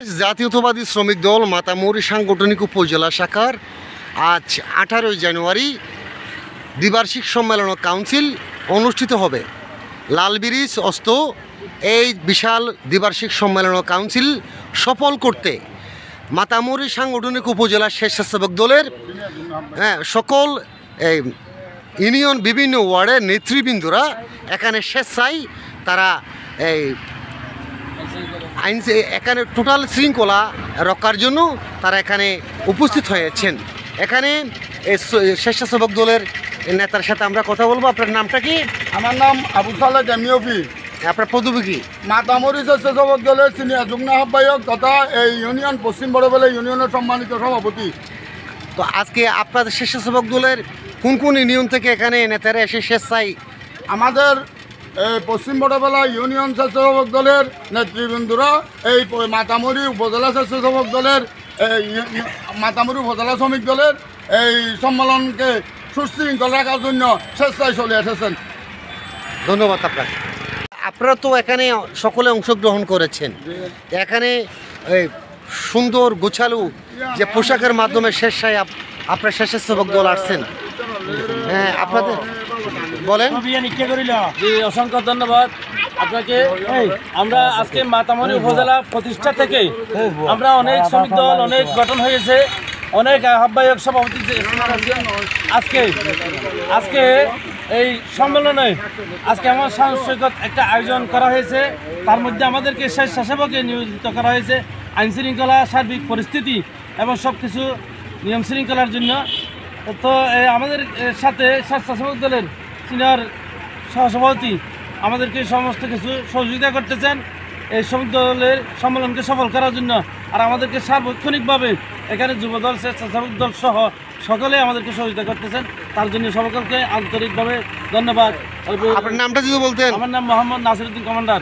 জাতীয়তাবাদী শ্রমিক দল মাতামুহুরী সাংগঠনিক উপজেলা শাখার আজ 18 জানুয়ারি দ্বিবার্ষিক সম্মেলন ও কাউন্সিল অনুষ্ঠিত হবে। লাল ব্রিজ অস্ত এই বিশাল দ্বিবার্ষিক সম্মেলন ও কাউন্সিল সফল করতে মাতামুহুরী সাংগঠনিক উপজেলা স্বেচ্ছাসেবক দলের সকল ইউনিয়ন বিভিন্ন ওয়ার্ডের নেতৃবৃন্দরা এখানে স্বেচ্ছায় তারা এখানে টোটাল শৃঙ্খলা রক্ষার জন্য তারা এখানে উপস্থিত হয়েছেন। এখানে স্বেচ্ছাসেবক দলের নেতার সাথে আমরা কথা বলবো। আপনার নামটা কি? আমার নাম আবু সালেহ জামিয়পি। আপনার পদবি কি? মাতামুহুরী স্বেচ্ছাসেবক দলের সিনিয়র যুগ্ম আহ্বায়ক তথা এই ইউনিয়ন পশ্চিম বড়বেলা ইউনিয়নের সম্মানিত সভাপতি। তো আজকে আপনাদের স্বেচ্ছাসেবক দলের কোন কোন ইউনিয়ন থেকে এখানে নেতারা এসে স্বেচ্ছায়? আমাদের পশ্চিম বড়বেলা ইউনিয়ন স্বেচ্ছাসেবক দলের নেতৃবৃন্দরা এই মাতামুহুরী উপজেলা স্বেচ্ছাসেবক দলের মাতামুহুরী উপজেলা শ্রমিক দলের এই সম্মেলনকে সুশৃঙ্খল রাখার জন্য স্বেচ্ছায় চলে এসেছেন। ধন্যবাদ আপনাকে। আপনারা তো এখানে সকলে অংশগ্রহণ করেছেন। এখানে সুন্দর গোছালু যে পোশাকের মাধ্যমে স্বেচ্ছায় আপনার স্বেচ্ছাসেবক দল আসছেন। হ্যাঁ, আপনাদের বলেন। অসংখ্য ধন্যবাদ আপনাকে। আমরা আজকে মাতামুহুরী উপজেলা প্রতিষ্ঠা থেকে আমরা অনেক শ্রমিক দল অনেক গঠন হয়েছে, অনেক আহ্বায়ক সভাপতি আজকে এই সম্মেলনে আজকে আমার সাংস্কৃতিক একটা আয়োজন করা হয়েছে। তার মধ্যে আমাদেরকে স্বেচ্ছাসেবকে নিয়োজিত করা হয়েছে আইন শৃঙ্খলা, সার্বিক পরিস্থিতি এবং সব কিছু নিয়ম শৃঙ্খলার জন্য। তো আমাদের সাথে স্বেচ্ছাসেবক দলের সিনিয়র সহসভাপতি আমাদেরকে সমস্ত কিছু সহযোগিতা করতেছেন এই শ্রমিক দলের সম্মেলনকে সফল করার জন্য। আর আমাদেরকে সার্বক্ষণিকভাবে এখানে যুবদল, স্বেচ্ছাসেবক দল সহ সকলে আমাদেরকে সহযোগিতা করতেছেন। তার জন্য সকলকে আন্তরিকভাবে ধন্যবাদ। আপনার নামটা যদি বলতেন। আমার নাম মোহাম্মদ নাসিরউদ্দিন কমান্ডার।